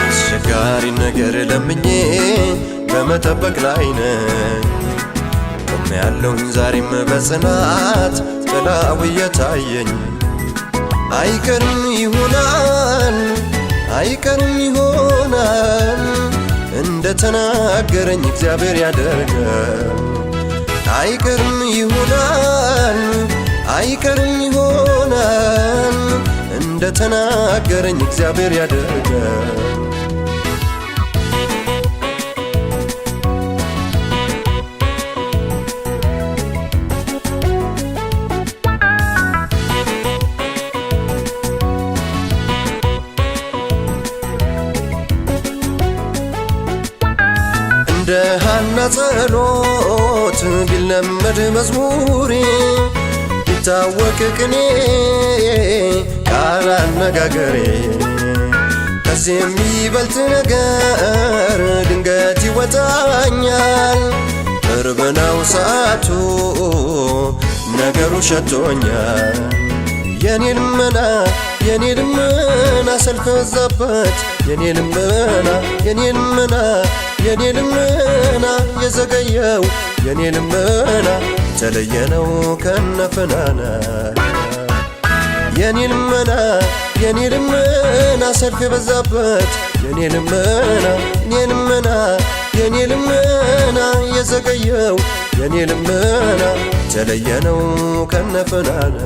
አስቸጋሪ ነገር ለምኜ በመጠበቅ ላይ ነኝ። ቆሜያለሁኝ ዛሬም በጽናት ጥላው እየታየኝ አይቀርም ይሆናል አይቀርም ይሆናል እንደተናገረኝ እግዚአብሔር ያደርጋል። አይቀርም ይሆናል አይቀርም ይሆናል እንደተናገረኝ እግዚአብሔር ያደርጋል። እንደ ሐና ጸሎት ቢለመድ መዝሙሬ ቢታወቅ ቅኔ ቃል አነጋገሬ ከዚህ የሚበልጥ ነገር ድንገት ይወጣኛል። ቅርብ ነው ሰዓቱ ነገሩ ሸቶኛል። የኔ ልመና ሰልፍ በዛበት የኔ ልመና የዘገየው የኔ ልመና የተለየ ነው ከነፍናና የኔ ልመና ሰልፍ በዛበት የኔ ልመና የዘገየው የኔ ልመና የተለየ ነው ከነፍናና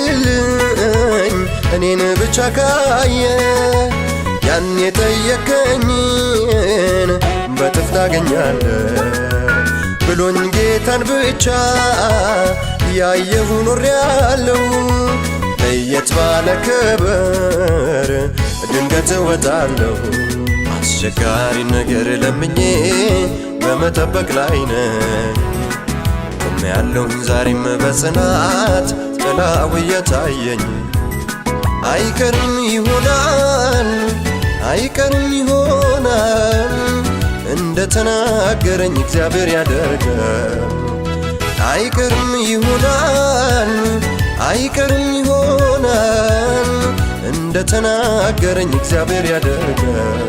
ከተለየህልኝ እኔን ብቻ ካየ ያን የጠየቀኝን በጥፍ ታገኛለህ ብሎኝ ጌታን ብቻ ያየሁ ኖሬያለሁ። ለየት ባለ ክብር ድንገት እወጣለሁ። አስቸጋሪ ነገር ለምኜ በመጠበቅ ላይ ነኝ። ቆሜያለሁኝ ዛሬም በጽናት ጥላው እየታየኝ አይቀርም ይሆናል እንደተናገረኝ እግዚአብሔር ያደርጋል። አይቀርም ይሆናል እንደተናገረኝ እግዚአብሔር ያደርጋል።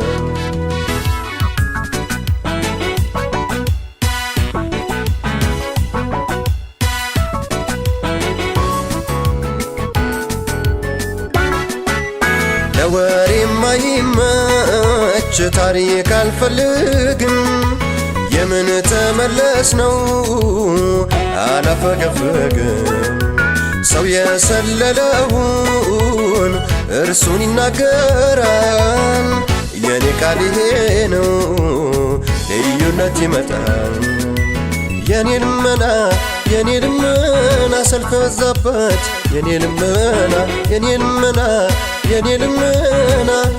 ለወሬ የማይመች ታሪክ አልፈልግም። የምን ተመለስ ነው አላፈገፍግም። ሰው የሰለለውን እርሱን ይናገራል። የኔ ቃል ይሄ ነው ልዩነት ይመጣል። የኔ ልመና ሰልፍ በዛበት የኔ ልመና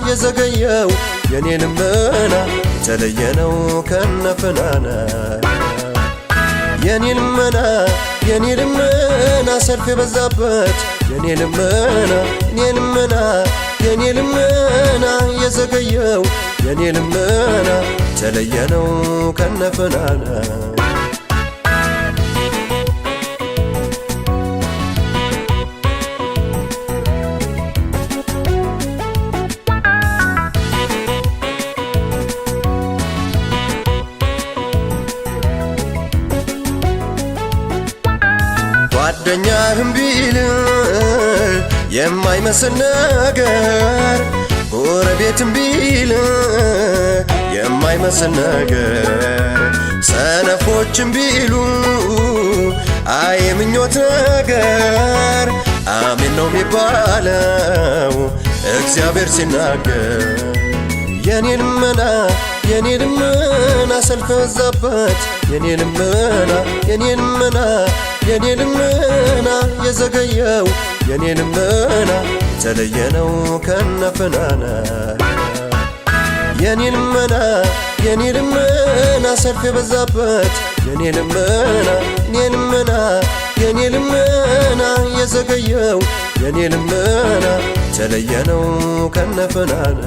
የዘገየው የኔ ልመና የተለየ ነው ከነፍናና የኔ ልመና ሰልፍ በዛበት የኔ ልመና የዘገየው የኔ ልመና የተለየ ነው ከነፍናና ጓደኛህም ቢል የማይመስል ነገር ጎረቤትም ቢል የማይመስል ነገር ሰነፎችም ቢሉ አይ ምኞት ነገር አሜን ነው የሚባለው እግዚአብሔር ሲናገር የኔ የኔ ልመና ሰልፍ በዛበት የኔ ልመና የኔ ልመና የኔ ልመና የዘገየው የኔ ልመና የተለየ ነው ከነፍናና የኔ ልመና ሰልፍ በዛበት የኔ ልመና የኔ ልመና የዘገየው የኔ ልመና የተለየ ነው ከነፍናና